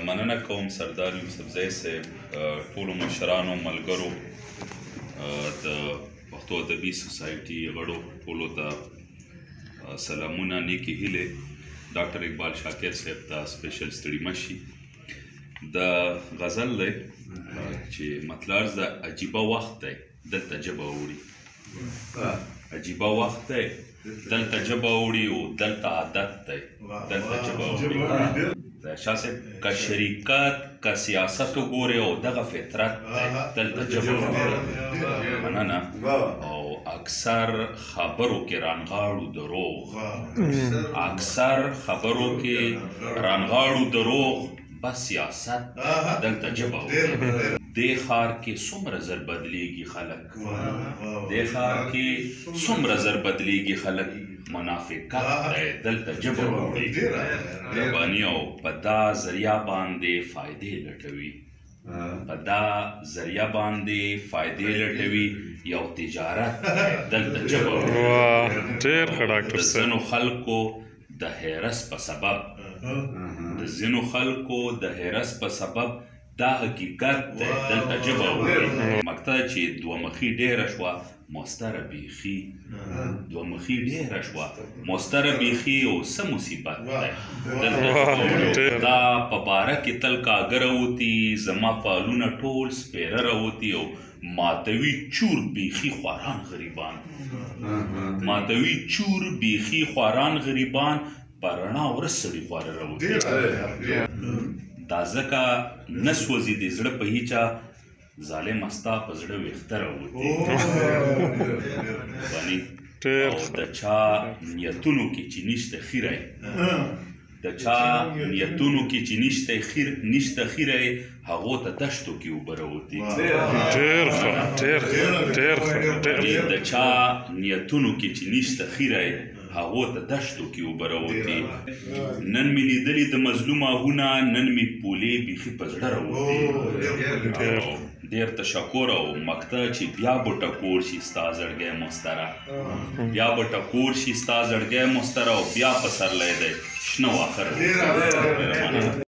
مننه کوم سردار یوسفزی صاحب، ټولو مشرانو، ملګرو، د پښتو ادبي سوسایټي غړو ټولو ته سلامونه، نیکې هیلې. ډاکټر اقبال شاکر صاحب ته سپیشل ستړي مه شي. د غزل دی چې مطلب د عجیبه وخت دی دلته ژبه وړي، عجیبه وخت دی دلته ژبه وړي او دلته عادت دی دلته ژبه وړي. شاه صاحب که شریکت که سیاست وګورې او دغه فطرت دی دلته ژبه وړي. مننه. او اکثر خبرو کې رانغاړو دروغ، اکثر خبرو کې رانغاړو دروغ، بس سیاست دلته ژبه وړي. دې ښار کې څومره زر بدلیږي خلک، دې ښار کې څومره زر بدلیږي خلک، منافقت دی دلته ژبه وړي. رباني او په دا ذریعه باندې فایدې لټوي، په دا ذریعه باندې فایدې لټوي، یو تجارت دی دلته ژبه وړي. د ځینو خلکو د هرس په سبب، د ځینو خلکو د هرس په سبب دا حقیقت دی دلته ژبه وړي. مقطع چې دوه مخي ډېره شوه مستره بیخي، دوه مخي ډېره شوه مستره بیخي، او څه مصیبت دی دلته ژبه وړي. دا په باره کې تل کاږه راوتي، زما فالونه ټول سپېره راوتي، او ماتوي چور بیخي خواران غریبان، ماتوي چور بیخي خواران غریبان، په رڼا ورځ سړي خواره راوتي. دا ځکه نه سوځي د زړه په هیچا، ظالم ستا په زړه ویښته راوتي. او د چا نیتونو کې چې نشته خیری، د چا نیتونو کې چې نشته خیری، هغو ته دشتو کې اوبه راوتي. د چا نیتونو کې چې نشته خیری، هغو ته دشتو کې اوبه راوتي. نن مې لیدلي د مظلوم آهونه، نن مې پولې بیخي په زړه راوتي. ډېر تشکر او مقطع چې بیا به ټکور شي ستا زړګی مستره، بیا به ټکور شي ستا زړګی مستره، او بیا پسرلی دی شنه واخه راوتي.